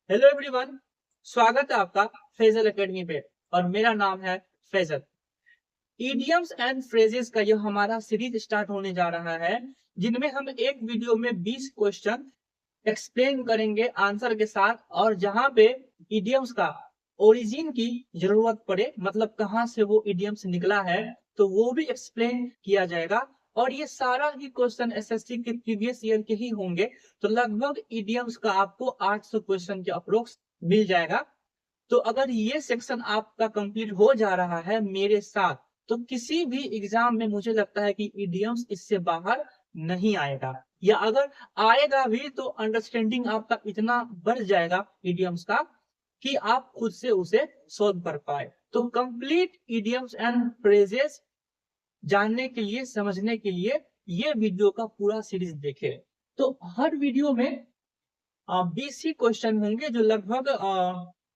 Hello everyone, स्वागत है आपका फैजल एकेडमी पे। और मेरा नाम है फैजल। इडियम्स एंड फ्रेजेस का ये हमारा सीरीज स्टार्ट होने जा रहा है, जिनमें हम एक वीडियो में 20 क्वेश्चन एक्सप्लेन करेंगे आंसर के साथ। और जहां पे इडियम्स का ओरिजिन की जरूरत पड़े, मतलब कहां से वो इडियम्स निकला है, तो वो भी एक्सप्लेन किया जाएगा। और ये सारा ही क्वेश्चन एसएससी के प्रीवियस ईयर के ही होंगे। तो लगभग इडियम्स का आपको 800 क्वेश्चन के अप्रोक्स मिल जाएगा। तो अगर ये सेक्शन आपका कंप्लीट हो जा रहा है मेरे साथ, तो किसी भी एग्जाम में मुझे लगता है कि इडियम्स इससे बाहर नहीं आएगा, या अगर आएगा भी तो अंडरस्टैंडिंग आपका इतना बढ़ जाएगा इडियम्स का कि आप खुद से उसे सॉल्व कर पाए। तो कंप्लीट इडियम्स एंड फ्रेजेस जानने के लिए, समझने के लिए ये वीडियो का पूरा सीरीज देखे। तो हर वीडियो में 20 ही क्वेश्चन होंगे, जो लगभग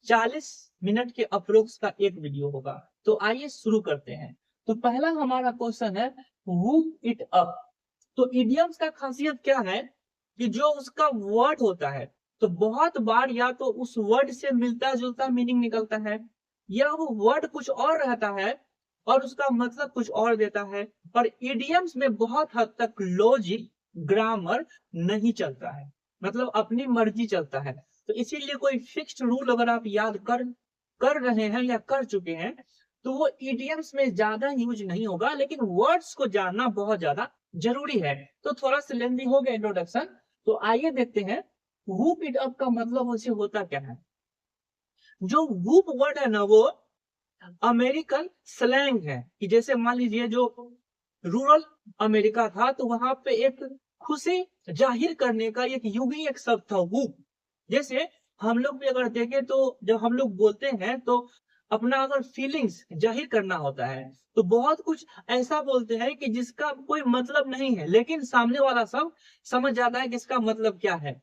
40 मिनट के अप्रोक्स का एक वीडियो होगा। तो आइए शुरू करते हैं। तो पहला हमारा क्वेश्चन है वूप इट अप। तो इडियम्स का खासियत क्या है कि जो उसका वर्ड होता है, तो बहुत बार या तो उस वर्ड से मिलता जुलता मीनिंग निकलता है, या वो वर्ड कुछ और रहता है और उसका मतलब कुछ और देता है। और इडियम्स में बहुत हद तक लॉजिक, ग्रामर नहीं चलता है, मतलब अपनी मर्जी चलता है। तो इसीलिए कोई फिक्स्ड रूल अगर आप याद कर रहे हैं या कर चुके हैं, तो वो इडियम्स में ज्यादा यूज नहीं होगा, लेकिन वर्ड्स को जानना बहुत ज्यादा जरूरी है। तो थोड़ा सा लेंदी हो गया इंट्रोडक्शन। तो आइए देखते हैं वूप इट अप का मतलब उसे होता क्या है। जो वूप वर्ड है ना, वो अमेरिकन स्लैंग है। कि जैसे मान लीजिए जो रूरल अमेरिका था, तो वहां पे एक खुशी जाहिर करने का एक युग ही एक शब्द था वूप। जैसे हम लोग भी अगर देखें, तो जब हम लोग बोलते हैं तो अपना अगर फीलिंग्स जाहिर करना होता है, तो बहुत कुछ ऐसा बोलते हैं कि जिसका कोई मतलब नहीं है, लेकिन सामने वाला सब समझ जाता है कि इसका मतलब क्या है।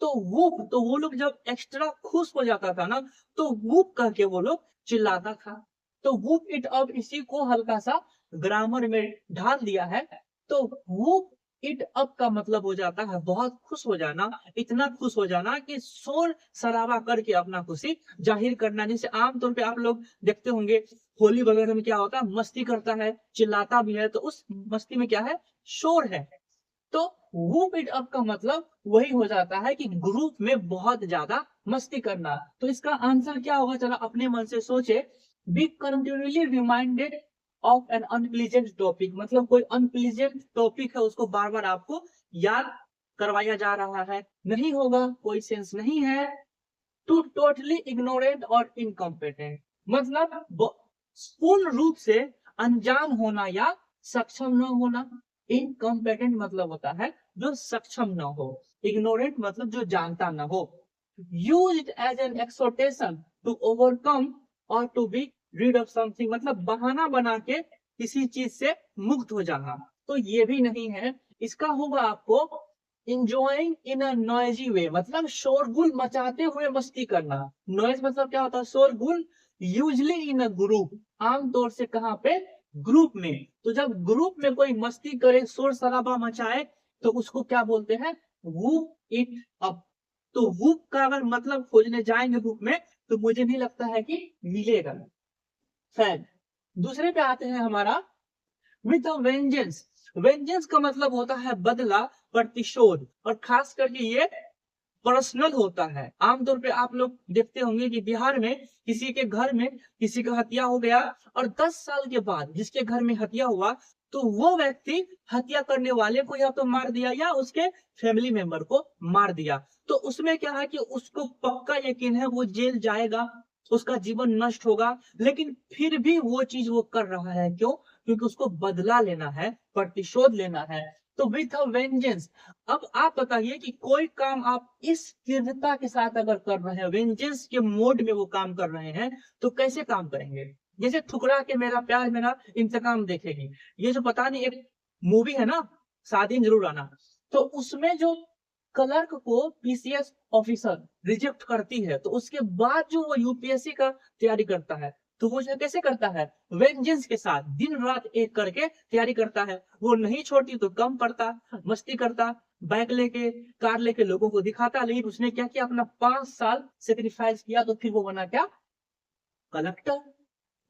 तो वूप, तो वो लोग जब एक्स्ट्रा खुश हो जाता था ना, तो वूप करके वो लोग चिल्लाता था। तो वूप इट अप इसी को हल्का सा ग्रामर में ढाल दिया है। तो वूप इट अप का मतलब हो जाता है बहुत खुश हो जाना, इतना खुश हो जाना कि शोर शराबा करके अपना खुशी जाहिर करना। जैसे आमतौर पे आप लोग देखते होंगे होली वगैरह में क्या होता है, मस्ती करता है, चिल्लाता भी है, तो उस मस्ती में क्या है, शोर है। तो वूप इट अप का मतलब वही हो जाता है कि ग्रुप में बहुत ज्यादा मस्ती करना। तो इसका आंसर क्या होगा, चलो अपने मन से सोचे। Be continually reminded of an unpleasant topic, मतलब कोई अनप्लीजेंट टॉपिक है उसको बार बार आपको याद करवाया जा रहा है। नहीं होगा, कोई सेंस नहीं है। टू टोटली इग्नोरेंट और इनकॉम्पिटेंट, मतलब पूर्ण रूप से अनजान होना या सक्षम न होना। इनकॉम्पिटेंट मतलब होता है जो सक्षम न हो, इग्नोरेंट मतलब जो जानता न हो। Use it as an exhortation to overcome और to be rid of something, मतलब बहाना बना के किसी चीज से मुक्त हो जाना। तो ये भी नहीं है। इसका होगा आपको इंजॉइंग इन अ नॉइजी वे, मतलब शोरगुल मचाते हुए मस्ती करना। नॉइज मतलब क्या होता है, शोरगुल। यूजली इन अ ग्रुप, आमतौर से कहाँ पे, ग्रुप में। तो जब ग्रुप में कोई मस्ती करे, शोर शराबा मचाए, तो उसको क्या बोलते हैं, वूप इट अप। तो वूप का अगर मतलब खोजने जाएंगे बुक में, तो मुझे नहीं लगता है कि मिलेगा। खैर, दूसरे पे आते हैं हमारा विद वेंजेंस। वेंजेंस का मतलब होता है बदला, प्रतिशोध। और खास करके ये पर्सनल होता है। आमतौर पे आप लोग देखते होंगे कि बिहार में किसी के घर में किसी का हत्या हो गया, और 10 साल के बाद जिसके घर में हत्या हुआ, तो वो व्यक्ति हत्या करने वाले को या तो मार दिया या उसके फैमिली मेंबर को मार दिया। तो उसमें क्या है कि उसको पक्का यकीन है वो जेल जाएगा, उसका जीवन नष्ट होगा, लेकिन फिर भी वो चीज वो कर रहा है। क्यों? क्योंकि उसको बदला लेना है, प्रतिशोध लेना है। तो विथ अ वेंजेंस। अब आप बताइए कि कोई काम आप इस तीव्रता के साथ अगर कर रहे हैं, वेंजेंस के मोड में वो काम कर रहे हैं, तो कैसे काम करेंगे। जैसे ठुकरा के मेरा प्यार मेरा इंतकाम देखेगी, ये जो पता नहीं एक मूवी है ना, शादी में जरूर आना। तो उसमें जो क्लर्क को पीसीएस ऑफिसर रिजेक्ट करती है, तो उसके बाद जो वो यूपीएससी का तैयारी करता है, तो वो जो कैसे करता है, वेंजेंस के साथ दिन रात एक करके तैयारी करता है। वो नहीं छोड़ती तो कम पढ़ता, मस्ती करता, बाइक लेके, कार लेके लोगों को दिखाता, लेकिन उसने क्या किया, अपना 5 साल सेक्रीफाइस किया, तो फिर वो बना क्या, कलेक्टर।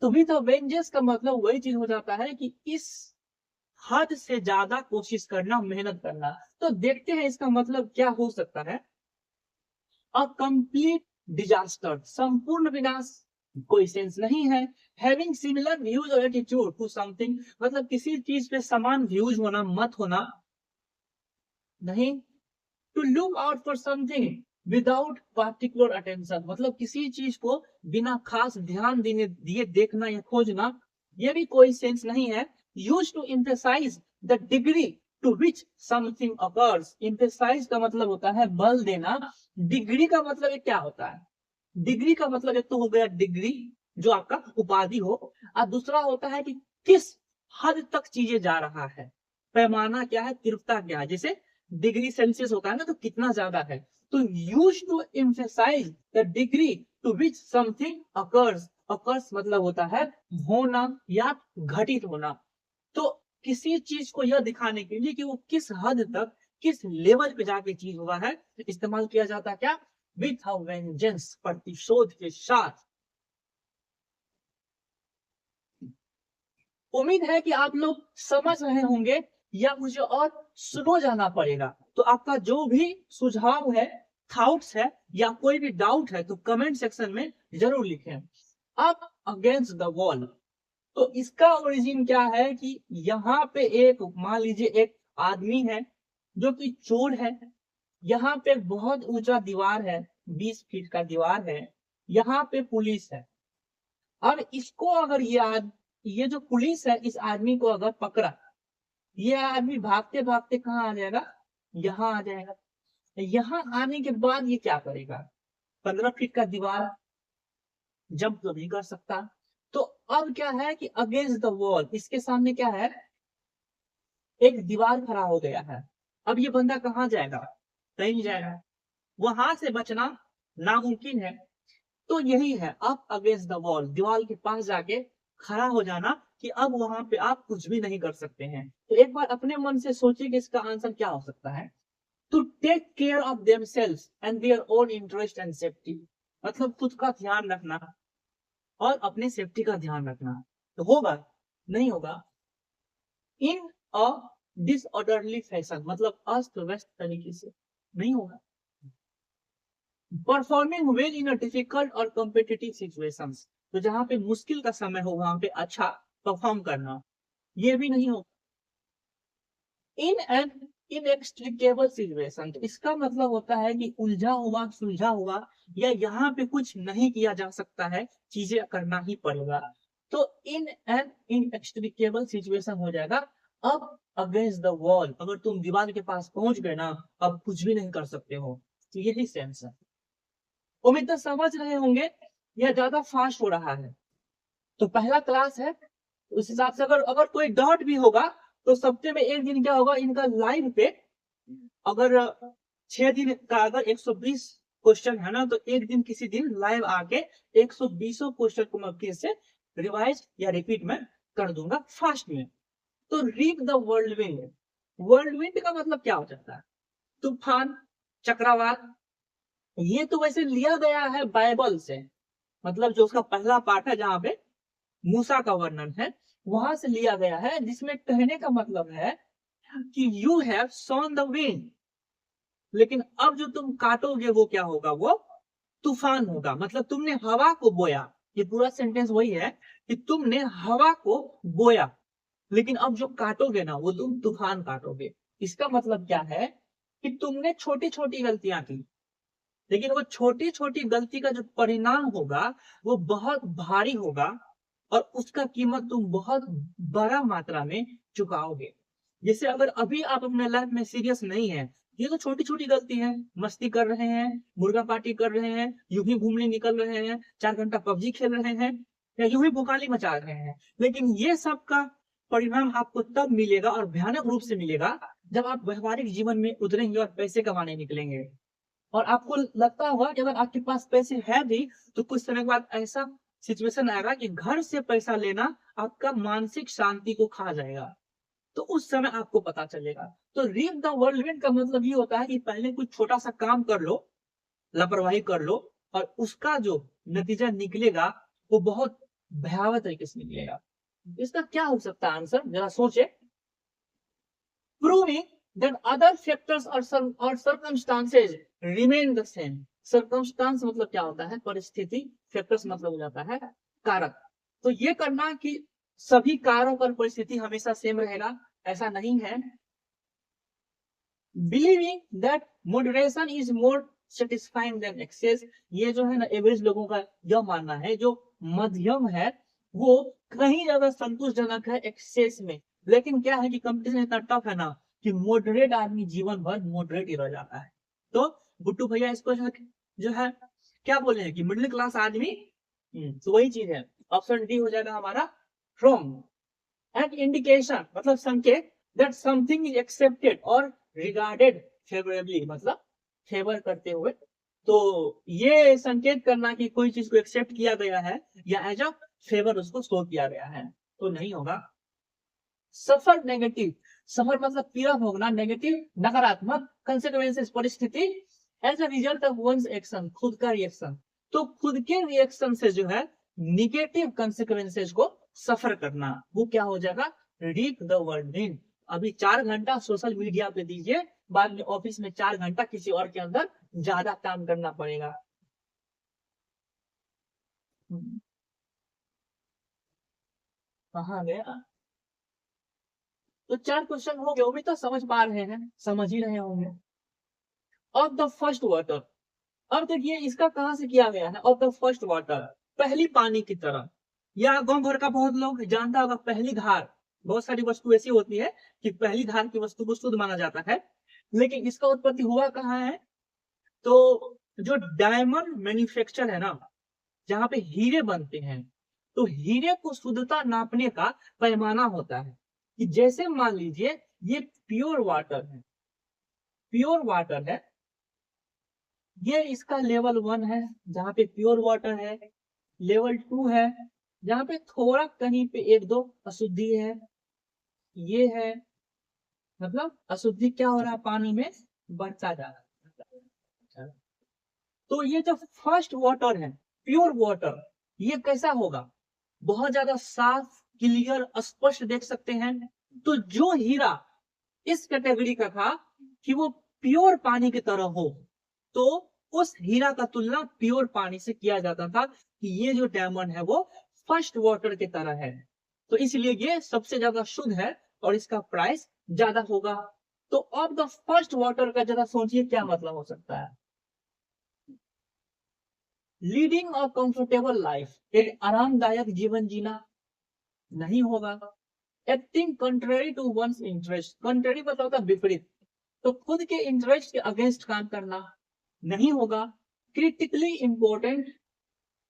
तो विथ वेंजेंस का मतलब वही चीज हो जाता है कि इस हद से ज्यादा कोशिश करना, मेहनत करना। तो देखते हैं इसका मतलब क्या हो सकता है। अ कंप्लीट डिजास्टर, संपूर्ण विनाश, कोई सेंस नहीं है। हैविंग सिमिलर व्यूज और एटीट्यूड टू समथिंग, मतलब किसी चीज पे समान व्यूज होना, मत होना, नहीं। To look out for something without particular attention, मतलब किसी चीज को बिना खास ध्यान देने दिए देखना या खोजना, ये भी कोई सेंस नहीं है। Use to emphasise the degree to which something occurs, emphasise का मतलब होता है बल देना, डिग्री का मतलब ये क्या होता है, डिग्री का मतलब एक तो हो गया डिग्री जो आपका उपाधि हो, और दूसरा होता है कि किस हद तक चीजें जा रहा है, पैमाना क्या है, तीव्रता क्या है। जैसे डिग्री सेल्सियस होता है ना, तो कितना ज्यादा है। तो use to emphasise the degree to which something occurs, occurs मतलब होता है होना या घटित होना। तो किसी चीज को यह दिखाने के लिए कि वो किस हद तक, किस लेवल पे जाके चीज हुआ है, इस्तेमाल किया जाता है क्या, विथ अ वेंजेंस, प्रतिशोध के साथ। उम्मीद है कि आप लोग समझ रहे होंगे, या मुझे और सुनो जाना पड़ेगा। तो आपका जो भी सुझाव है, थॉट्स है, या कोई भी डाउट है, तो कमेंट सेक्शन में जरूर लिखें। अब अगेंस्ट द वॉल, तो इसका ओरिजिन क्या है कि यहाँ पे एक, मान लीजिए एक आदमी है जो कि चोर है। यहाँ पे बहुत ऊंचा दीवार है, 20 फीट का दीवार है। यहाँ पे पुलिस है। अब इसको अगर ये जो पुलिस है, इस आदमी को अगर पकड़ा, ये आदमी भागते भागते कहाँ आ जाएगा, यहाँ आ जाएगा। यहाँ आने के बाद ये क्या करेगा, 15 फीट का दीवार, जंप तो नहीं कर सकता। तो अब क्या है कि अगेंस्ट द वॉल, इसके सामने क्या है, एक दीवार खड़ा हो गया है। अब ये बंदा कहाँ जाएगा, कहीं नहीं जाएगा, वहां से बचना नामुमकिन है। तो यही है, आप अगेंस्ट द वॉल, दीवार के पास जाके खड़ा हो जाना, कि अब वहां पे आप कुछ भी नहीं कर सकते हैं। तो एक बार अपने मन से सोचिए कि इसका आंसर क्या हो सकता है। To take care of themselves and their own interest and safety, मतलब खुद का ध्यान रखना और अपने सेफ्टी का ध्यान रखना। तो होगा, नहीं होगा, इन अ डिसऑर्डरली फैशन, मतलब अस्त व्यस्त तरीके से नहीं होगा। Performing well in a difficult और कॉम्पिटिटिव सिचुएशंस, तो जहां पे मुश्किल का समय हो वहां पे अच्छा परफॉर्म करना, ये भी नहीं हो। इन एन इनएक्सट्रिकेबल सिचुएशन, तो इसका मतलब होता है कि उलझा हुआ, सुलझा हुआ, या यहाँ पे कुछ नहीं किया जा सकता है, चीजें करना ही पड़ेगा। तो इन एन इनएक्सट्रिकेबल सिचुएशन हो जाएगा। अब अगेंस्ट द वॉल, अगर तुम दीवार के पास पहुंच गए ना, अब कुछ भी नहीं कर सकते हो। तो यही सेंस है। उम्मीद तो समझ रहे होंगे, यह ज्यादा फास्ट हो रहा है। तो पहला क्लास है, उस हिसाब से अगर अगर कोई डाउट भी होगा, तो सप्ताह में एक दिन क्या होगा, इनका लाइव पे, अगर 6 दिन का अगर 120 क्वेश्चन है ना, तो एक दिन किसी दिन लाइव आके 120 क्वेश्चन को मैं फिर से रिवाइज या रिपीट में कर दूंगा फास्ट में। तो read the world wind, world wind का मतलब क्या हो जाता है, तूफान, चक्रवात। ये तो वैसे लिया गया है बाइबल से, मतलब जो उसका पहला पार्ट है जहाँ पे मूसा का वर्णन है, वहां से लिया गया है, जिसमें कहने का मतलब है कि you have sown the wind, लेकिन अब जो तुम काटोगे वो क्या होगा, वो तूफान होगा। मतलब तुमने हवा को बोया, ये पूरा सेंटेंस वही है कि तुमने हवा को बोया, लेकिन अब जो काटोगे ना, वो तुम तूफान काटोगे। इसका मतलब क्या है कि तुमने छोटी छोटी गलतियां की, लेकिन वो छोटी छोटी गलती का जो परिणाम होगा वो बहुत भारी होगा, और उसका कीमत तुम बहुत बड़ा मात्रा में चुकाओगे। जैसे अगर अभी आप अपने लाइफ में सीरियस नहीं है, ये तो छोटी छोटी गलती है, मस्ती कर रहे हैं, मुर्गा पार्टी कर रहे हैं, यूं ही घूमने निकल रहे हैं, 4 घंटा पबजी खेल रहे हैं, या यूं ही भुकाली मचा रहे हैं, लेकिन ये सब का परिणाम आपको तब मिलेगा और भयानक रूप से मिलेगा, जब आप व्यवहारिक जीवन में उतरेंगे और पैसे कमाने निकलेंगे। और आपको लगता होगा कि अगर आपके पास पैसे है भी, तो कुछ समय के बाद ऐसा सिचुएशन आएगा कि घर से पैसा लेना आपका मानसिक शांति को खा जाएगा। तो उस समय आपको पता चलेगा। तो रीप द व्हर्लविंड का मतलब ये होता है कि पहले कुछ छोटा सा काम कर लो, लापरवाही कर लो, और उसका जो नतीजा निकलेगा वो बहुत भयावह तरीके से निकलेगा। इसका क्या हो सकता है आंसर, जरा सोचे। प्रूविंग दैट अदर फैक्टर्स और circumstances remain the same. Circumstance मतलब क्या होता है, परिस्थिति। फैक्टर्स मतलब हो जाता है कारक। तो ये करना कि सभी कारक और परिस्थिति हमेशा सेम रहेगा, ऐसा नहीं है। Believing that moderation is more satisfying than excess. ये जो है ना एवरेज लोगों का यह मानना है, जो मध्यम है वो कहीं ज्यादा संतोषजनक है एक्सेस में। लेकिन क्या है कि कंपटीशन इतना टफ है ना कि मॉडरेट आदमी जीवन भर मॉडरेट ही रह जाता है। तो गुड्डू भैया इसको जो है क्या बोले हैं कि मिडिल क्लास आदमी। तो वही चीज है, ऑप्शन डी हो जाएगा हमारा रॉन्ग। एन इंडिकेशन मतलब संकेत दैट समथिंग इज एक्सेप्टेड और रिगार्डेड फेवरेबली, मतलब फेवर करते हुए। तो ये संकेत करना कि कोई चीज को एक्सेप्ट किया गया है या एज अ फेवर उसको शो किया गया है, तो नहीं होगा। सफर नेगेटिव, सफर मतलब पीड़ा भोगना, नेगेटिव नकारात्मक, कंसिक्वेंसेस परिस्थिति, as a result of one's action खुद का रिएक्शन। तो खुद के रिएक्शन से जो है निगेटिव कंसिक्वेंसेस को सफर करना, वो क्या हो जाएगा, रीप द व्हर्लविंड। अभी 4 घंटा सोशल मीडिया पे दीजिए, बाद में ऑफिस में 4 घंटा किसी और के अंदर ज्यादा काम करना पड़ेगा। कहाँ गया। तो 4 क्वेश्चन हो गए, वो भी तो समझ पा रहे हैं, समझ ही रहे होंगे। ऑफ द फर्स्ट वाटर, अब देखिए इसका कहां से किया गया है। ऑफ द फर्स्ट वाटर, पहली पानी की तरह। या गांव भर का बहुत लोग जानता होगा पहली धार। बहुत सारी वस्तु ऐसी होती है कि पहली धार की वस्तु को शुद्ध माना जाता है, लेकिन इसका उत्पत्ति हुआ कहाँ है। तो जो डायमंड मैन्युफैक्चर है ना, जहाँ पे हीरे बनते हैं, तो हीरे को शुद्धता नापने का पैमाना होता है कि जैसे मान लीजिए ये प्योर वाटर है, प्योर वाटर है, ये इसका लेवल 1 है जहाँ पे प्योर वाटर है। लेवल 2 है जहाँ पे थोड़ा कहीं पे एक दो अशुद्धि है। ये है, मतलब अशुद्धि क्या हो रहा है, पानी में बढ़ता जा रहा है। तो ये जो फर्स्ट वाटर है, प्योर वाटर, ये कैसा होगा, बहुत ज्यादा साफ, क्लियर, स्पष्ट देख सकते हैं। तो जो हीरा इस कैटेगरी का था कि वो प्योर पानी की तरह हो, तो उस हीरा का तुलना प्योर पानी से किया जाता था कि ये जो डायमंड है वो फर्स्ट वाटर की तरह है, तो इसलिए ये सबसे ज्यादा शुद्ध है और इसका प्राइस ज्यादा होगा। तो ऑफ द फर्स्ट वाटर का जरा सोचिए क्या मतलब हो सकता है। लीडिंग अ कंफर्टेबल लाइफ, एक आरामदायक जीवन जीना, नहीं होगा। Acting contrary to one's interest, contrary मतलब होता है विपरीत, तो खुद के इंटरेस्ट के अगेंस्ट काम करना, नहीं होगा। क्रिटिकली इंपॉर्टेंट,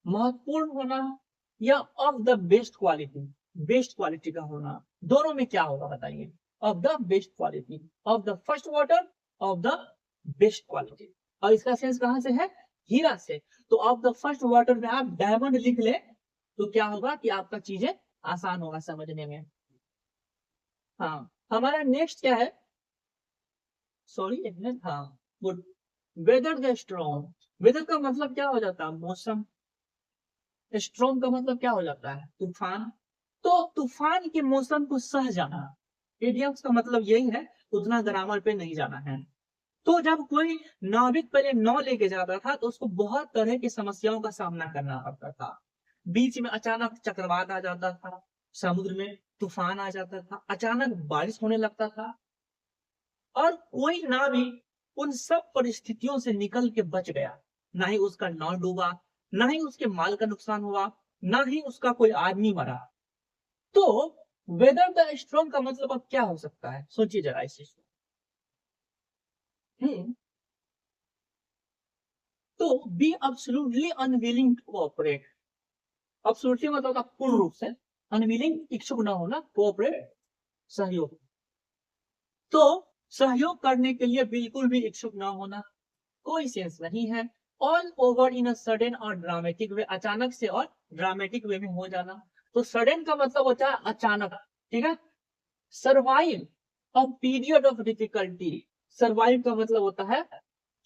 महत्वपूर्ण होना, या of the best quality, best quality का होना, दोनों में क्या होगा बताइए। Of the best quality, of the first water, of the best quality. और इसका सेंस कहां से है, हीरा से। तो ऑफ द फर्स्ट वाटर में आप डायमंड लिख ले तो क्या होगा कि आपका चीजें आसान होगा समझने में। हाँ, हमारा नेक्स्ट क्या है, सॉरी एक मिनट, हाँ, good. Weather the strong, weather का मतलब क्या हो जाता है, मौसम। स्ट्रॉन्ग का मतलब क्या हो जाता है, तूफान। तो तूफान के मौसम को सह जाना, इडियम्स का मतलब यही है, उतना ग्रामर पे नहीं जाना है। तो जब कोई नाविक पहले नौ लेके जाता था तो उसको बहुत तरह की समस्याओं का सामना करना पड़ता था। बीच में अचानक चक्रवात आ जाता था, समुद्र में तूफान आ जाता था, अचानक बारिश होने लगता था, और कोई नाविक उन सब परिस्थितियों से निकल के बच गया। ना ही उसका नाव डूबा, ना ही उसके माल का नुकसान हुआ, ना ही उसका कोई आदमी मरा। तो वेदर द स्ट्रॉन्ग का मतलब अब क्या हो सकता है, सोचिए जरा इस चीज को। तो be absolutely unwilling to cooperate, absolutely मतलब पूर्ण रूप से, अनविलिंग इच्छुक न होना, कोऑपरेट सहयोग। तो सहयोग करने के लिए बिल्कुल भी इच्छुक न होना, कोई सेंस नहीं है। All over in a sudden और ड्रामेटिक वे, अचानक से और ड्रामेटिक वे में हो जाना। तो सडन का मतलब होता है अचानक, ठीक है, survive a period of difficulty. Survive का मतलब होता है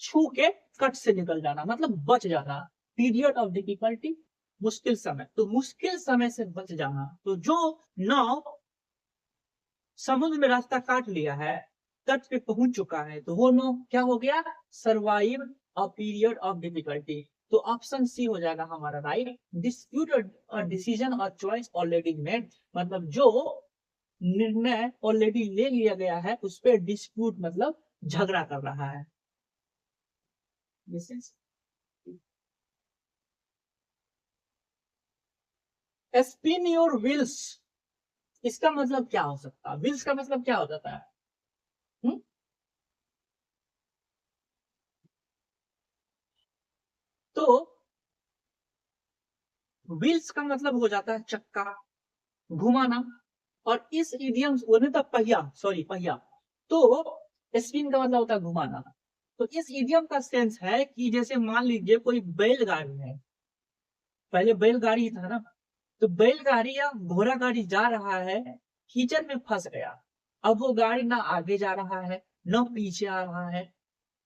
छू के कट से निकल जाना, मतलब बच जाना। पीरियड ऑफ डिफिकल्टी, मुश्किल समय, तो मुश्किल समय से बच जाना। तो जो नाव समुद्र में रास्ता काट लिया है, तट पे पहुंच चुका है, तो वो नाव क्या हो गया? Survive a period of difficulty. तो ऑप्शन सी हो जाएगा हमारा राइट। डिस्प्यूट और डिसीजन और चॉइस ऑलरेडी मेड, मतलब जो निर्णय ऑलरेडी ले लिया गया है उस पर डिस्प्यूट मतलब झगड़ा कर रहा है। स्पिन योर व्हील्स, इसका मतलब क्या हो सकता है? व्हील्स का मतलब क्या हो जाता है? हुँ? तो व्हील्स का मतलब हो जाता है चक्का, घुमाना। और इस इडियम बोले तो पहिया, सॉरी पहिया। तो स्पिन का मतलब होता है घुमाना। तो इस इडियम का सेंस है कि जैसे मान लीजिए कोई बैलगाड़ी है, पहले बैलगाड़ी था ना, तो बैलगाड़ी या घोड़ा गाड़ी जा रहा है, कीचड़ में फंस गया। अब वो गाड़ी ना आगे जा रहा है ना पीछे आ रहा है,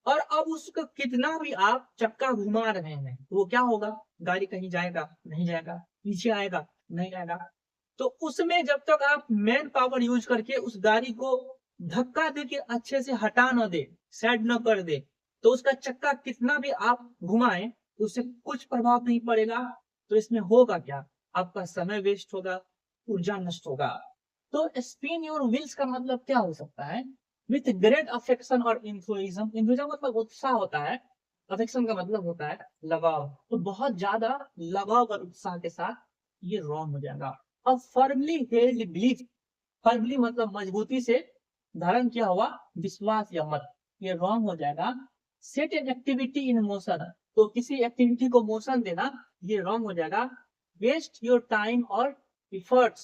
और अब उसको कितना भी आप चक्का घुमा रहे हैं तो वो क्या होगा? गाड़ी कहीं जाएगा नहीं जाएगा, पीछे आएगा नहीं आएगा। तो उसमें जब तक आप मैन पावर यूज करके उस गाड़ी को धक्का दे के अच्छे से हटा ना दे, साइड न कर दे, तो उसका चक्का कितना भी आप घुमाएं तो उससे कुछ प्रभाव नहीं पड़ेगा। तो इसमें होगा क्या? आपका समय वेस्ट होगा, ऊर्जा नष्ट होगा। तो स्पिन योर व्हील्स का मतलब क्या हो सकता है? विथ ग्रेट अफेक्शन और इंथुइज्म। इंथुइज्म मतलब उत्साह होता है, अफेक्शन का मतलब होता है लगाव। तो बहुत ज्यादा लगाव और उत्साह के साथ, ये रॉन्ग हो जाएगा। अब फर्मली हेल्ड बिलीफ, फर्मली मतलब मजबूती से धारण किया हुआ विश्वास या मत, ये रॉन्ग हो जाएगा। Set an activity in motion, तो किसी एक्टिविटी को मोशन देना, ये रॉन्ग हो जाएगा। वेस्ट योर टाइम और इफर्ट्स,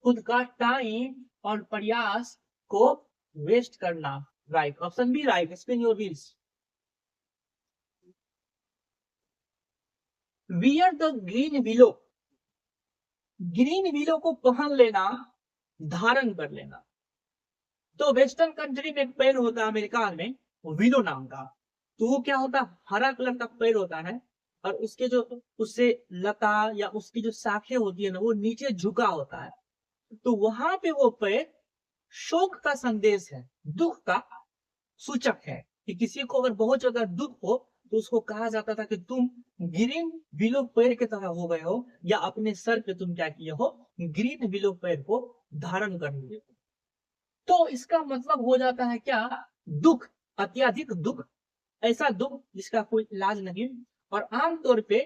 खुद का टाइम और प्रयास को वेस्ट करना। Right, option B right, spin your wheels. Wear the green willow, green willow को पहन लेना, धारण कर लेना। तो वेस्टर्न कंट्री में एक पेड़ होता है अमेरिका में, विलो नाम का। तो वो क्या होता है? हरा कलर का पेड़ होता है, और उसके जो उससे लता या उसकी जो शाखें होती है ना, वो नीचे झुका होता है। तो वहां पे वो पेड़ शोक का संदेश है, दुख का सूचक है। कि किसी को अगर बहुत ज्यादा दुख हो तो उसको कहा जाता था कि तुम ग्रीन विलो पेड़ की तरह हो गए हो, या अपने सर पे तुम क्या किए हो? ग्रीन विलो पेड़ को धारण कर लिए। तो इसका मतलब हो जाता है क्या? दुख, अत्यधिक दुख, ऐसा दुख जिसका कोई इलाज नहीं। और आमतौर पे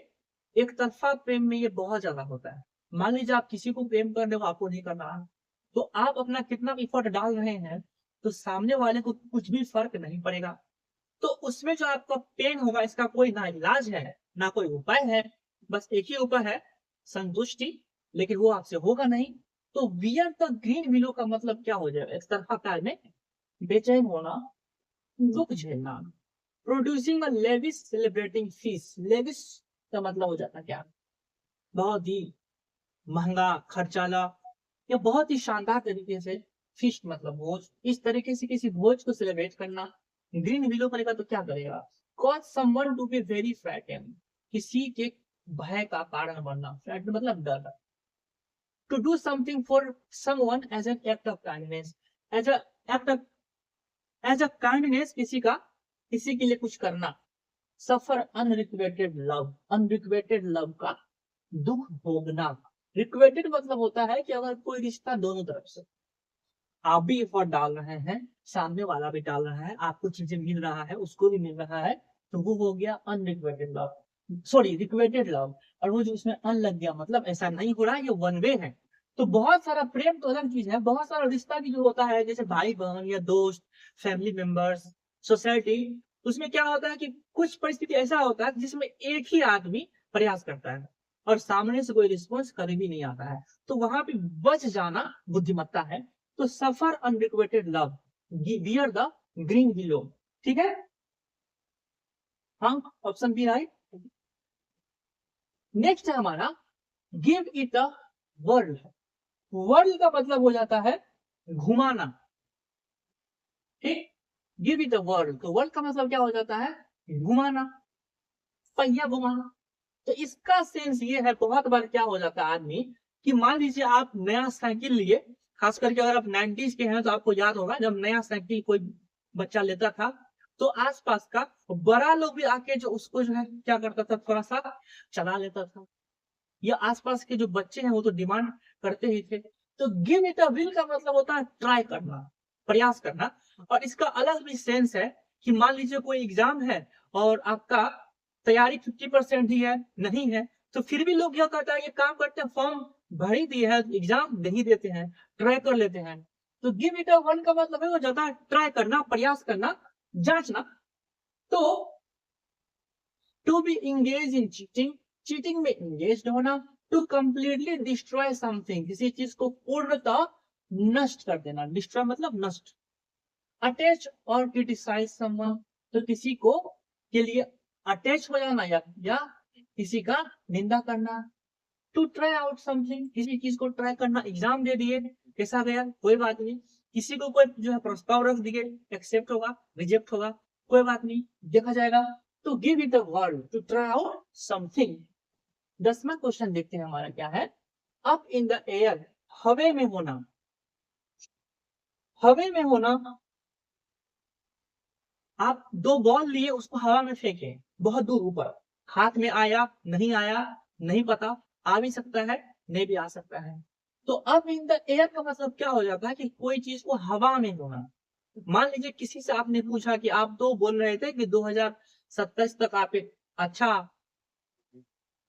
एक तरफा प्रेम में ये बहुत ज्यादा होता है। मान लीजिए आप किसी को प्रेम कर रहे हो, आपको नहीं करना है, तो आप अपना कितना भी एफर्ट डाल रहे हैं, तो सामने वाले को कुछ भी फर्क नहीं पड़ेगा। तो उसमें जो आपका पेन होगा, इसका कोई ना इलाज है ना कोई उपाय है। बस एक ही उपाय है, संतुष्टि, लेकिन वो आपसे होगा नहीं। तो वियर द ग्रीन विलो का मतलब क्या हो जाएगा? एक तरफा प्यार में बेचैन होना, दुख झेलना। Producing a lavish celebrating fees, lavish का मतलब हो जाता है क्या? बहुत ही महंगा, खर्चाला, या बहुत ही शानदार तरीके से। फीस्ट मतलब भोज, इस तरीके से किसी भोज को सेलिब्रेट करना। ग्रीन विलो करेगा तो क्या करेगा? Cause someone to be very frightened, किसी के भय का कारण बनना। फ्राइटेंड मतलब डर। To do something for someone as an act of kindness, as a act of, as a kindness, किसी के लिए कुछ करना। Suffer unrequited love, unrequited love का दुख भोगना। रिक्वेटेड मतलब होता है कि अगर कोई रिश्ता दोनों तरफ से, आप भी एफर्ट डाल रहे हैं, सामने वाला भी डाल रहा है, आपको चीजें मिल रहा है, उसको भी मिल रहा है, तो वो हो गया अनरिक्वेटेड लव, सॉरी रिक्वेटेड लव। और वो जो उसमें अन लग गया, मतलब ऐसा नहीं हो रहा, ये वन वे है। तो बहुत सारा प्रेम तो अलग चीज है, बहुत सारा रिश्ता भी जो होता है, जैसे भाई बहन या दोस्त, फैमिली मेंबर्स, सोसाइटी, उसमें क्या होता है कि कुछ परिस्थिति ऐसा होता है जिसमें एक ही आदमी प्रयास करता है और सामने से कोई रिस्पॉन्स कभी भी नहीं आता है, तो वहां पे बच जाना बुद्धिमत्ता है। तो suffer unrequited love, wear the green willow. ठीक है, हाँ, ऑप्शन बी राइट। नेक्स्ट है हमारा give it a world. World का मतलब हो जाता है घुमाना, ठीक। गिव इट द वर्ल्ड, तो वर्ल्ड का मतलब क्या हो जाता है, घुमाना, पहिया घुमाना। तो इसका सेंस ये है, बहुत बार क्या हो जाता है आदमी कि मान लीजिए आप नया साइकिल लिए, खास करके अगर आप 90s के हैं तो आपको याद होगा जब नया साइकिल कोई बच्चा लेता था तो आसपास का बड़ा लोग भी आके जो उसको जो है क्या करता था, थोड़ा सा चला लेता था, या आसपास के जो बच्चे हैं वो तो डिमांड करते ही थे। तो गिव इट अ विल का मतलब होता है ट्राई करना, प्रयास करना। और इसका अलग भी सेंस है कि मान लीजिए कोई एग्जाम है और आपका तैयारी 50% ही है, नहीं है, तो फिर भी लोग क्या करता है, ये काम करते हैं, फॉर्म भर ही दिए है, एग्जाम नहीं देते हैं, ट्राई कर लेते हैं। तो गिव इट अ वन का मतलब है वो जाता है ट्राई करना, प्रयास करना, जांचना। तो to be engage in cheating, cheating में इंगेज होना। टू कंप्लीटली डिस्ट्रॉय समथिंग, किसी चीज को पूर्णतः नष्ट कर देना, डिस्ट्रॉय मतलब नष्ट। अटैच और क्रिटिसाइज समवन, तो किसी को के लिए अटैच हो जाना या किसी का निंदा करना। टू ट्राई आउट समथिंग, किसी चीज को ट्राई करना, एग्जाम दे दिए, कैसा गया कोई बात नहीं, किसी को कोई जो है प्रस्ताव रख दिए, एक्सेप्ट होगा रिजेक्ट होगा कोई बात नहीं, देखा जाएगा। तो give it the world, to try out something. 10वां क्वेश्चन देखते हैं हमारा क्या है, अप इन द एयर, हवे में होना। हवे में होना, आप दो बॉल लिए उसको हवा में फेंके बहुत दूर ऊपर, हाथ में आया नहीं आया नहीं पता, आ भी सकता है नहीं भी आ सकता है। तो अब इन द एयर का मतलब क्या हो जाता है कि कोई चीज को हवा में होना। मान लीजिए किसी से आपने पूछा कि आप तो बोल रहे थे कि 2027 तक आप एक अच्छा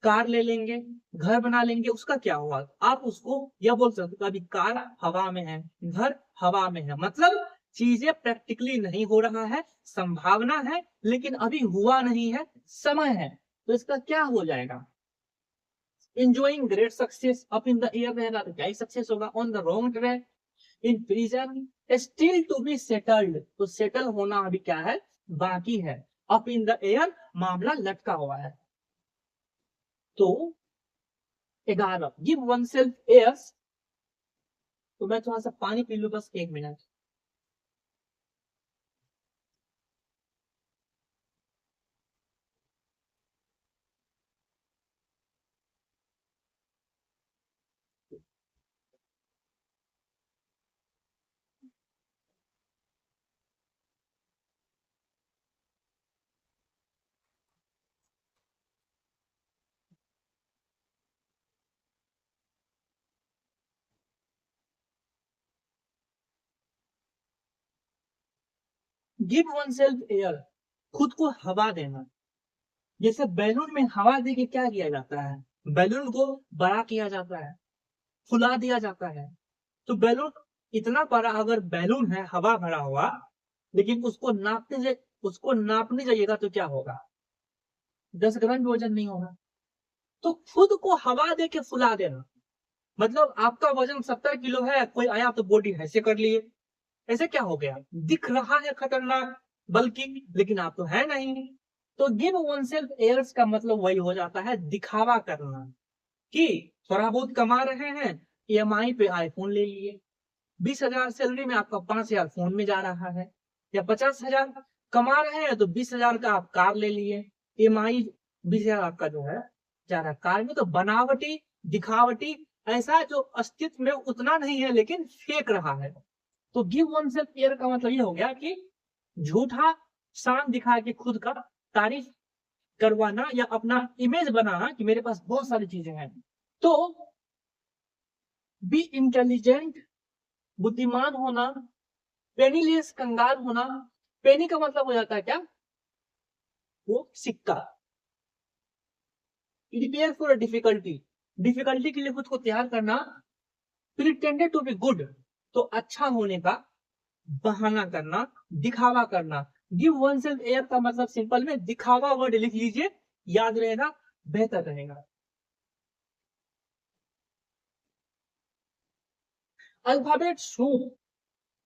कार ले लेंगे, घर बना लेंगे, उसका क्या हुआ, आप उसको यह बोल सकते अभी कार हवा में है, घर हवा में है, मतलब चीजें प्रैक्टिकली नहीं हो रहा है, संभावना है लेकिन अभी हुआ नहीं है, समय है। तो इसका क्या हो जाएगा, enjoying great success, up in the air रहेगा तो क्या ही सक्सेस होगा, on the wrong track, in prison, still to be settled, तो सेटल होना अभी क्या है, बाकी है। up in the air मामला लटका हुआ है। तो 11 गिव वन सेल्फ एयर्स, तो मैं थोड़ा सा पानी पी लू बस 1 minute. Give one self air, खुद को हवा देना। जैसे बैलून में हवा दे के क्या किया जाता है, बैलून को बड़ा किया जाता है, फुला दिया जाता है। तो बैलून इतना बड़ा अगर बैलून है हवा भरा हुआ, लेकिन उसको नापने जाइएगा तो क्या होगा, 10 ग्राम भी वजन नहीं होगा। तो खुद को हवा दे के फुला देना, मतलब आपका वजन 70 किलो है, कोई आया तो बॉडी ऐसे कर लिए, ऐसे क्या हो गया, दिख रहा है खतरनाक बल्कि, लेकिन आप तो है नहीं। तो गिव वन सेल्फ एयर्स का मतलब वही हो जाता है, दिखावा करना कि थोड़ा बहुत कमा रहे हैं, ईएमआई पे आईफोन ले लिए, 20,000 सैलरी में आपका 5,000 फोन में जा रहा है, या 50,000 कमा रहे हैं तो 20,000 का आप कार ले लिए, ईएमआई 20,000 आपका जो है जा रहा है कार में। तो बनावटी दिखावटी, ऐसा जो अस्तित्व में उतना नहीं है लेकिन फेंक रहा है। तो गिव वन सेल्फ एयर का मतलब ये हो गया कि झूठा शान दिखा के खुद का तारीफ करवाना या अपना इमेज बनाना कि मेरे पास बहुत सारी चीजें हैं। तो बी इंटेलिजेंट, बुद्धिमान होना, पेनीलेस कंगाल होना। पेनी का मतलब हो जाता है क्या, वो सिक्का, प्रिपेयर फॉर डिफिकल्टी, डिफिकल्टी के लिए खुद को तैयार करना। प्रिटेंडेड टू बी गुड, तो अच्छा होने का बहाना करना, दिखावा करना। गिव वन सेल्फ एयर का मतलब सिंपल में दिखावा वर्ड लिख लीजिए, याद रहेगा, बेहतर रहेगा। अल्फाबेट सूप,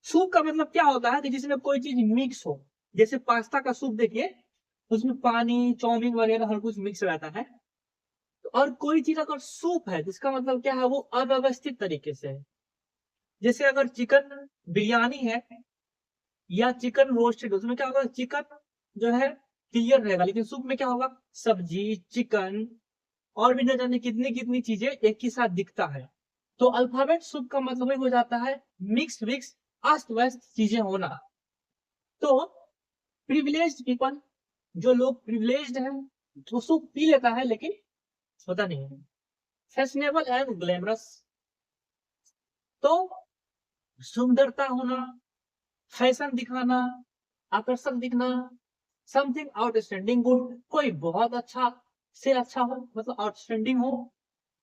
सूप का मतलब क्या होता है कि जिसमें कोई चीज मिक्स हो, जैसे पास्ता का सूप देखिए, उसमें पानी चाउमीन वगैरह हर कुछ मिक्स रहता है। और कोई चीज अगर सूप है जिसका मतलब क्या है, वो अव्यवस्थित तरीके से है, जैसे अगर चिकन बिरयानी है या चिकन रोस्टेड, उसमें क्या होगा, चिकन जो है क्लियर रहेगा, लेकिन सूप में क्या होगा, सब्जी, चिकन और भी न जाने कितनी कितनी चीजें एक ही साथ दिखता है। तो अल्फाबेट सूप का मतलब ही हो जाता है मिक्स मिक्स, अस्त व्यस्त चीजें होना। तो प्रिविलेज्ड पीपल, जो लोग प्रिविलेज्ड हैं, वो सूप पी लेता है लेकिन होता नहीं है। फैशनेबल एंड ग्लैमरस, तो सुंदरता होना, फैशन दिखाना, आकर्षक दिखना, समथिंग आउटस्टैंडिंग गुड, कोई बहुत अच्छा से अच्छा हो, मतलब आउटस्टैंडिंग हो।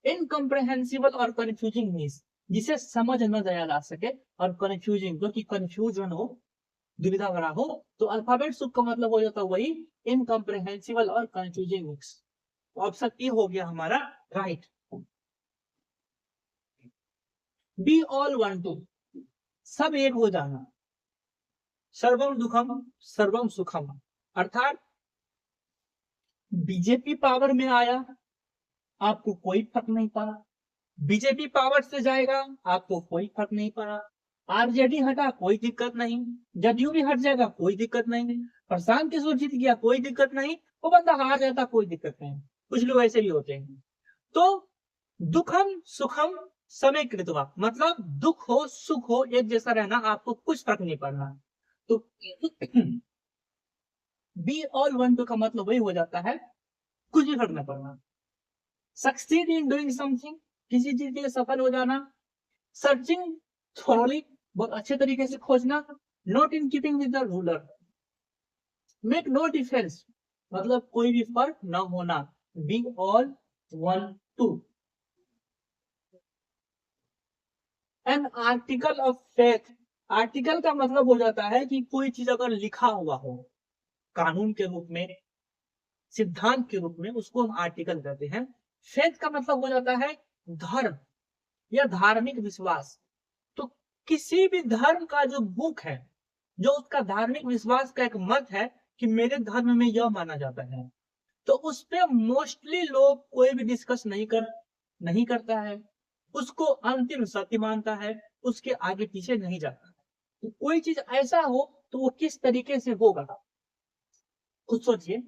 इनकम्प्रहेंसिबल और कंफ्यूजिंग मीन्स, जिसे समझ न जाया जा सके, और कंफ्यूजिंग, जो कि कंफ्यूजन हो, दुविधा भरा हो। तो अल्फाबेट सूप का मतलब हो जाता है वही इनकम्प्रहेंसिबल और कंफ्यूजिंग मिक्स। ऑप्शन ए हो गया हमारा right. B all one to, सब एक हो जाना। सर्वम दुखम सर्वम सुखम, अर्थात बीजेपी पावर में आया, आपको कोई फर्क नहीं पड़ा, बीजेपी पावर से जाएगा, आपको कोई फर्क नहीं पड़ा, आरजेडी हटा कोई दिक्कत नहीं, जदयू भी हट जाएगा कोई दिक्कत नहीं, प्रशांत किशोर जीत गया कोई दिक्कत नहीं, वो बंदा हार जाता कोई दिक्कत नहीं। कुछ लोग ऐसे भी होते हैं। तो दुखम सुखम समय कृतवा, मतलब दुख हो सुख हो एक जैसा रहना, आपको कुछ फर्क नहीं पड़ना। तो बी ऑल वन टू का मतलब वही हो जाता है कुछ भी फर्क न पड़ना। सक्सीड इन डूइंग समथिंग, किसी चीज के लिए सफल हो जाना। सर्चिंग थॉरली, बहुत अच्छे तरीके से खोजना। Not in keeping with the ruler, make no difference, मतलब कोई भी फर्क न होना। Be all one to. An article of faith, article का मतलब हो जाता है कि कोई चीज अगर लिखा हुआ हो कानून के रूप में, सिद्धांत के रूप में, उसको हम आर्टिकल कहते हैं। फेथ का मतलब हो जाता है धर्म या धार्मिक विश्वास। तो किसी भी धर्म का जो बुक है, जो उसका धार्मिक विश्वास का एक मत है कि मेरे धर्म में यह माना जाता है, तो उस पे मोस्टली लोग कोई भी डिस्कस नहीं करता है, उसको अंतिम सत्य मानता है, उसके आगे पीछे नहीं जाता। तो कोई चीज ऐसा हो तो वो किस तरीके से होगा, खुद सोचिए।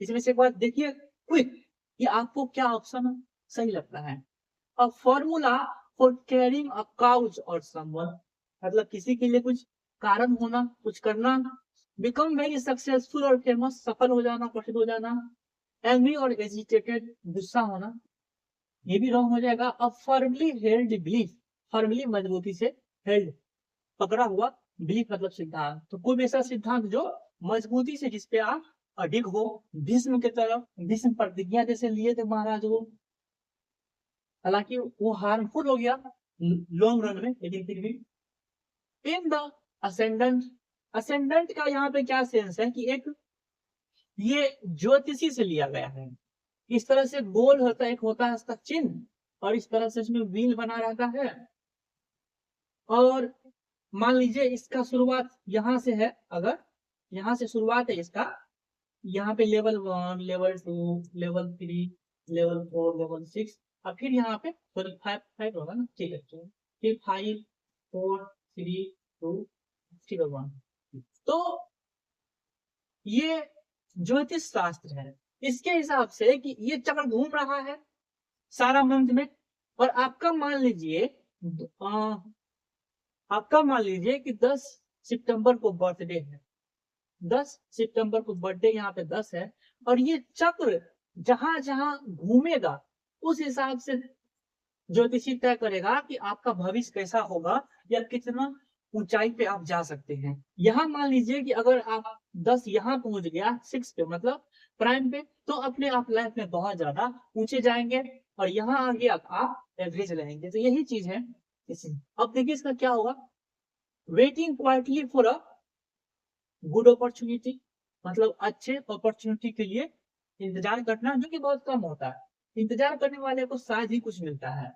इसमें से एक बात देखिए क्विक, कि आपको क्या ऑप्शन सही लगता है। A formula for carrying a couch और समवन, मतलब किसी के लिए कुछ कारण होना, कुछ करना। बिकम वेरी सक्सेसफुल और फेमस, सफल हो जाना, प्रसिद्ध हो जाना। एंग्री और एजिटेटेड, गुस्सा होना, ये भी रॉन्ग हो जाएगा। अ फर्मली हेल्ड बिलीफ, फर्मली मजबूती से, हेल्ड पकड़ा हुआ, बिलीफ मतलब सिद्धांत, तो कोई भी ऐसा सिद्धांत जो मजबूती से, जिसपे आप अडिग हो। भीष्म की तरह, भीष्म प्रतिज्ञा जैसे लिए थे महाराज वो, हालांकि वो हार्मफुल हो गया लॉन्ग रन में, लेकिन फिर भी। इन द असेंडेंट, असेंडेंट का यहाँ पे क्या सेंस है कि एक, ये ज्योतिषी से लिया गया है। इस तरह से गोल होता है, एक होता है इसका चिन्ह, और इस तरह से इसमें व्हील बना रहता है। और मान लीजिए इसका शुरुआत यहाँ से है, अगर यहाँ से शुरुआत है इसका, यहाँ पे level 1, level 2, level 3, level 4, level 6, और फिर यहाँ पे 5 होगा ना, ठीक है, फिर 5, 4, 3, 2, फिर 1। तो ये ज्योतिष शास्त्र है। इसके हिसाब से कि ये चक्र घूम रहा है सारा मंथ में, और आपका मान लीजिए कि 10 सितंबर को बर्थडे है, 10 सितंबर को बर्थडे यहाँ पे 10 है, और ये चक्र जहां जहां घूमेगा उस हिसाब से ज्योतिषी तय करेगा कि आपका भविष्य कैसा होगा, या कितना ऊंचाई पे आप जा सकते हैं। यहाँ मान लीजिए कि अगर आप 10 यहाँ पहुंच गया, 6 पे मतलब प्राइम पे, तो अपने आप लाइफ में बहुत ज्यादा ऊंचे जाएंगे, और यहाँ आगे आप एवरेज रहेंगे। तो यही चीज है इसमें। अब देखिए इसका क्या होगा, waiting quietly for a good opportunity, मतलब अच्छे अपॉर्चुनिटी के लिए इंतजार करना, जो कि बहुत कम होता है। इंतजार करने वाले को शायद ही कुछ मिलता है।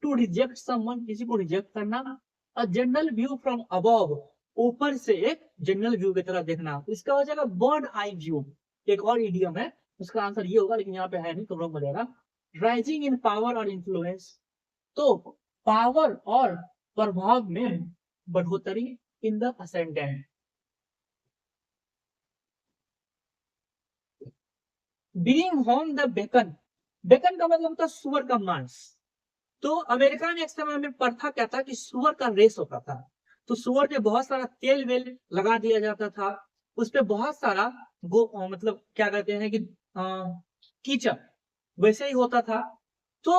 टू रिजेक्ट समवन, किसी को रिजेक्ट करना। A general view from above, ऊपर से एक जनरल व्यू की तरह देखना। इसका हो जाएगा बर्ड आई व्यू, एक और इडियम है, उसका आंसर ये होगा, लेकिन यहाँ पे है नहीं तो रॉन्ग हो जाएगा। राइजिंग इन पावर और इन्फ्लुएंस, तो पावर और प्रभाव में बढ़ोतरी in the ascendant. Being home the bacon, bacon का मतलब होता है सुअर का मांस। तो अमेरिका में एक समय में प्रथा क्या था कि सुअर का रेस होता था, तो सुअर पे बहुत सारा तेल वेल लगा दिया जाता था, उस पे बहुत सारा मतलब क्या कहते हैं कि कीचड़ वैसे ही होता था। तो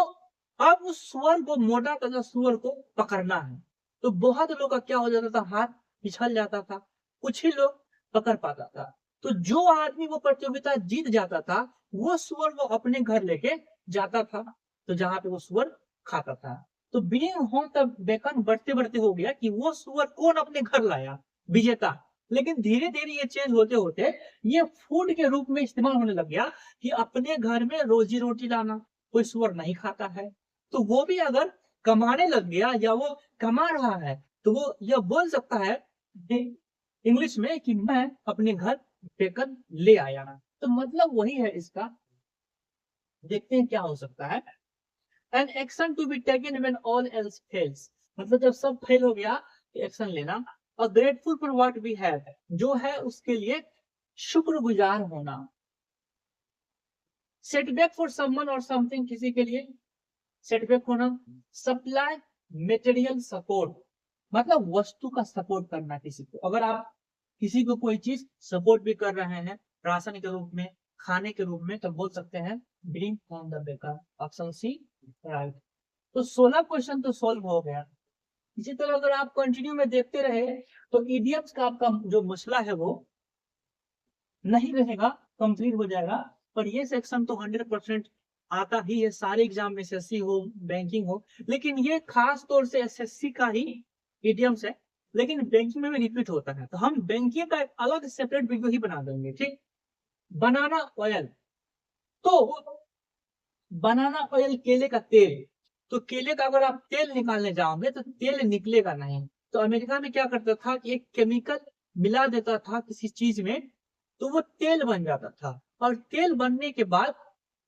अब उस सुअर को, मोटा ताजा सुअर को पकड़ना है, तो बहुत लोग का क्या हो जाता था, हाथ पिछल जाता था, कुछ ही लोग पकड़ पाता था। तो जो आदमी वो प्रतियोगिता जीत जाता था, वो सुअर वो अपने घर लेके जाता था, तो जहां पे वो सुअर खाता था। तो बीइंग होम तब बेकन बढ़ते बढ़ते हो गया कि वो सुअर कौन अपने घर लाया, विजेता। लेकिन धीरे धीरे ये चेंज होते होते ये फूड के रूप में इस्तेमाल होने लग गया कि अपने घर में रोजी रोटी लाना, कोई सुअर नहीं खाता है, तो वो भी अगर कमाने लग गया या वो कमा रहा है, तो वो यह बोल सकता है इंग्लिश में कि मैं अपने घर बेकन ले आया। तो मतलब वही है इसका। देखते हैं क्या हो सकता है। An action to be taken when all else fails, मतलब जब सब फेल हो गया एक्शन लेना। और grateful for what we have, जो है उसके लिए शुक्रगुजार होना। सेटबैक फॉर समवन और समथिंग, किसी के लिए सेटबैक होना। सप्लाई मटेरियल सपोर्ट, मतलब वस्तु का सपोर्ट करना किसी को। अगर आप किसी को कोई चीज सपोर्ट भी कर रहे हैं राशन के रूप में, खाने के रूप में, तो बोल सकते हैं bring on the baker. Option C right. तो 16 क्वेश्चन तो सॉल्व हो गया। इसी तरह अगर आप कंटिन्यू में देखते रहे तो इडियम्स का आपका जो मसला है वो नहीं रहेगा, कंप्लीट हो जाएगा। पर ये सेक्शन तो 100% आता ही है सारे एग्जाम में, एसएससी हो बैंकिंग हो, लेकिन ये खास तौर से एसएससी का ही इडियम्स है, लेकिन बैंकिंग में भी रिपीट होता है। तो हम बैंकिंग का एक अलग सेपरेट वीडियो ही बना देंगे, ठीक। बनाना ऑयल, तो बनाना ऑयल केले का तेल, तो केले का अगर आप तेल निकालने जाओगे तो तेल निकलेगा नहीं। तो अमेरिका में क्या करता था कि एक केमिकल मिला देता था किसी चीज में, तो वो तेल बन जाता था, और तेल बनने के बाद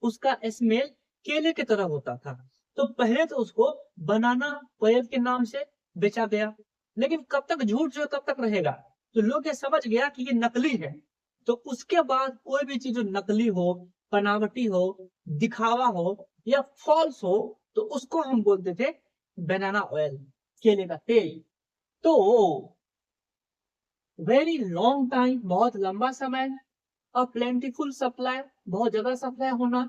उसका स्मेल केले की तरह होता था। तो पहले तो उसको बनाना ऑयल के नाम से बेचा गया, लेकिन कब तक झूठ जो कब तक रहेगा, तो लोग ये समझ गया कि ये नकली है। तो उसके बाद कोई भी चीज जो नकली हो, बनावटी हो, दिखावा हो या फॉल्स हो, तो उसको हम बोलते थे बनाना ऑयल, केले का तेल। तो वेरी लॉन्ग टाइम, बहुत लंबा समय। अ प्लेंटीफुल सप्लाई, बहुत ज्यादा सप्लाई होना।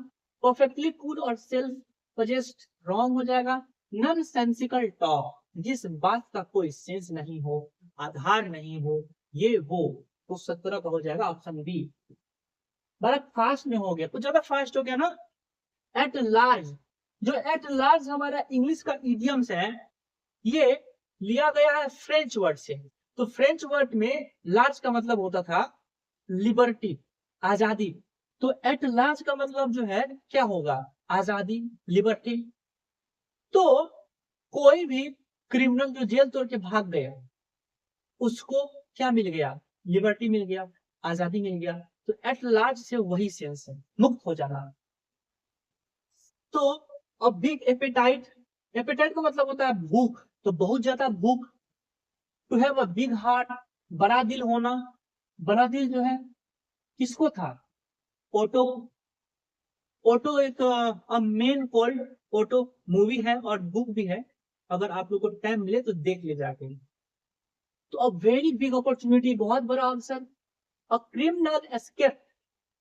परफेक्टली कूल और सेल्फ पजेस्ट, रॉन्ग हो जाएगा। नॉन सेंसिकल टॉक, जिस बात का कोई सेंस नहीं हो, आधार नहीं हो, ये वो, तो 17 का हो जाएगा ऑप्शन बी। बड़ा फास्ट में हो गया, कुछ ज्यादा फास्ट हो गया ना। एट लार्ज, जो एट लार्ज हमारा इंग्लिश का इडियम्स है, ये लिया गया है फ्रेंच वर्ड से। तो फ्रेंच वर्ड में लार्ज का मतलब होता था लिबर्टी, आजादी। तो एट लार्ज का मतलब जो है क्या होगा, आजादी, लिबर्टी। तो कोई भी क्रिमिनल जो जेल तोड़ के भाग गया, उसको क्या मिल गया, लिबर्टी मिल गया, आजादी मिल गया। तो एट लार्ज से वही सेंस है, मुक्त हो जाना। तो अब बिग एपेटाइट, एपेटाइट का मतलब होता है भूख, तो बहुत ज्यादा भूख। To have a big heart, बड़ा दिल होना। बड़ा दिल जो है किसको था, ओटो। ओटो एक मेन कोल्ड, ओटो मूवी है और बुक भी है, अगर आप लोग को टाइम मिले तो देख ले जाके। तो अ वेरी बिग अपॉर्चुनिटी, बहुत बड़ा अवसर। अ क्रिमिनल एस्केप,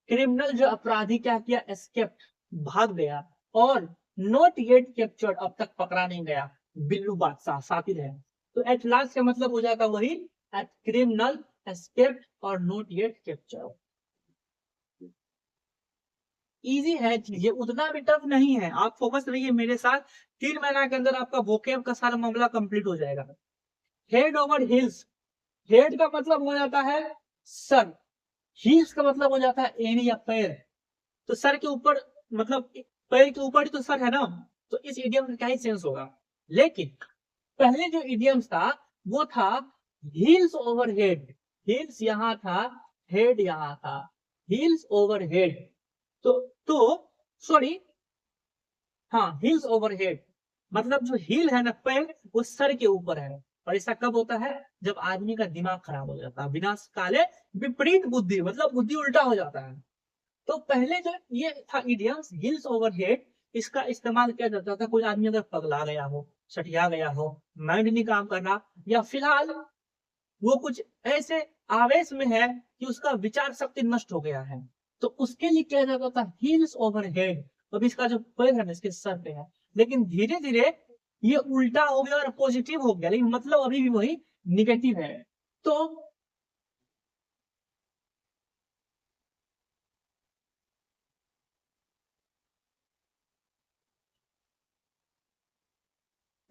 क्रिमिनल जो अपराधी क्या किया, एस्केप, भाग गया। और नॉट येट कैप्चर्ड, अब तक पकड़ा नहीं गया, बिल्लू बादशाह सातिर है। तो एट लास्ट का मतलब हो जाता वही, एट क्रिमिनल एस्केप और नॉट येट कैप्चर्ड। इजी है चीजें, उतना भी टफ नहीं है, आप फोकस रहिए मेरे साथ। 3 महीना के अंदर आपका वोकेब का सारा मामला कंप्लीट हो जाएगा। हेड ओवर हिल्स, हेड का मतलब हो जाता है सर, हील्स का मतलब हो जाता है एड़ी या पैर। तो सर के ऊपर, मतलब पैर के ऊपर ही तो सर है ना, तो इस इडियम का क्या ही सेंस होगा। लेकिन पहले जो इडियम्स था वो था हील्स ओवर हेड, हील्स यहां था, हेड यहां था, हील्स ओवर हेड। तो सॉरी, हाँ, हील्स ओवर हेड, मतलब जो हील है ना पैर, वो सर के ऊपर है। और ऐसा कब होता है? जब आदमी का दिमाग खराब हो जाता है, विनाश काले विपरीत बुद्धि, मतलब बुद्धि उल्टा हो जाता है। तो पहले जो ये था इडियम्स, हील्स ओवर हेड, इसका इस्तेमाल किया जाता था कोई आदमी अगर पगला गया हो, सठिया गया हो, माइंड नहीं काम करना, या फिलहाल वो कुछ ऐसे आवेश में है कि उसका विचार शक्ति नष्ट हो गया है, तो उसके लिए किया जाता था हील्स ओवर हेड। अब इसका जो पैर है ना इसके सर पे है, लेकिन धीरे धीरे ये उल्टा हो गया और पॉजिटिव हो गया, लेकिन मतलब अभी भी वही निगेटिव है। तो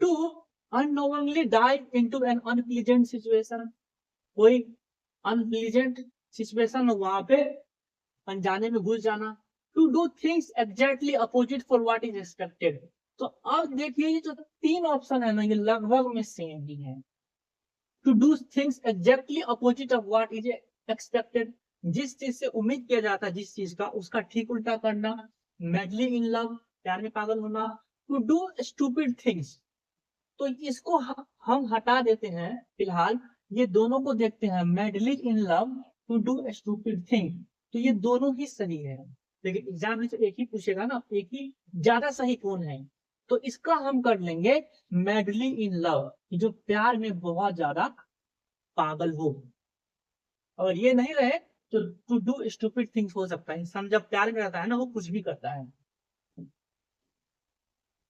to unknowingly dive into an unpleasant situation, कोई अनप्लीजेंट सिचुएशन हो वहां पे अनजाने में घुस जाना। To do things exactly opposite for what is expected. तो अब देखिए ये जो तीन ऑप्शन है ना ये लगभग में सेम ही है। To do things exactly opposite of what is expected, जिस चीज से उम्मीद किया जाता है जिस चीज का, उसका ठीक उल्टा करना। मैडली इन लव, प्यार में पागल होना। टू डू स्टूपिड थिंग्स, तो इसको हम हटा देते हैं फिलहाल, ये दोनों को देखते हैं। Madly in love, to do stupid thing, तो ये दोनों ही सही है, लेकिन एग्जाम में से एक ही पूछेगा ना, एक ही ज्यादा सही कौन है। तो इसका हम कर लेंगे मैडली इन लव, जो प्यार में बहुत ज्यादा पागल हो। और ये नहीं रहे तो टू डू स्टूपिड थिंग्स हो सकता है, इंसान जब प्यार में रहता है ना वो कुछ भी करता है।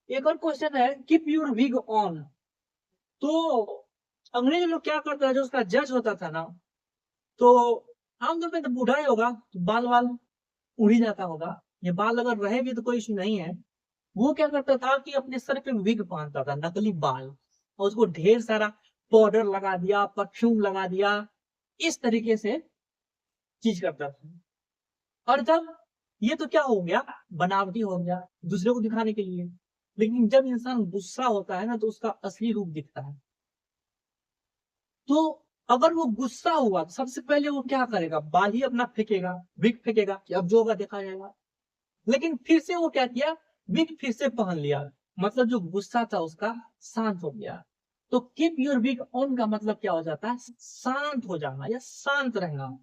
एक और क्वेश्चन है, कीप योर विग ऑन। तो अंग्रेज लोग क्या करता है, जो उसका जज होता था ना, तो आमतौर पे तो बूढ़ा ही होगा तो बाल वाल उड़ ही जाता होगा, ये बाल अगर रहे भी तो कोई इशू नहीं है। वो क्या करता था कि अपने सर पे विग बांधता था, नकली बाल, और उसको ढेर सारा पाउडर लगा दिया, परफ्यूम लगा दिया, इस तरीके से चीज करता था। और जब ये तो क्या हो गया, बनावटी हो गया दूसरे को दिखाने के लिए, लेकिन जब इंसान गुस्सा होता है ना तो उसका असली रूप दिखता है। तो अगर वो गुस्सा हुआ तो सबसे पहले वो क्या करेगा, बाल ही अपना फेंकेगा, विग फेंकेगा कि अब जो होगा देखा जाएगा। लेकिन फिर से वो क्या किया, विग फिर से पहन लिया, मतलब जो गुस्सा था उसका शांत हो गया। तो कीप योर विग ऑन का मतलब क्या हो जाता है, शांत हो जाना या शांत रहना।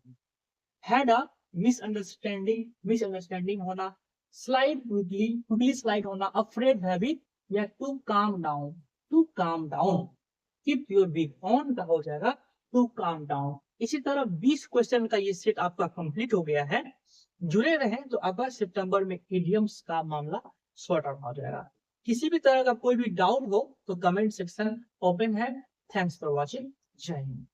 हैड अ मिसअंडरस्टैंडिंग, मिसअंडरस्टैंडिंग होना। स्लाइड क्विकली, क्विकली स्लाइड होना। अफ्रेड हैबिट, या to calm down, to calm down. Keep your wig on का हो जाएगा टू काम डाउन। इसी तरह 20 क्वेश्चन का ये सेट आपका कंप्लीट हो गया है। जुड़े रहें तो अगस्त सितंबर में इडियम्स का मामला सॉर्ट आउट हो जाएगा। किसी भी तरह का कोई भी डाउट हो तो कमेंट सेक्शन ओपन है। Thanks for watching. जय हिंद।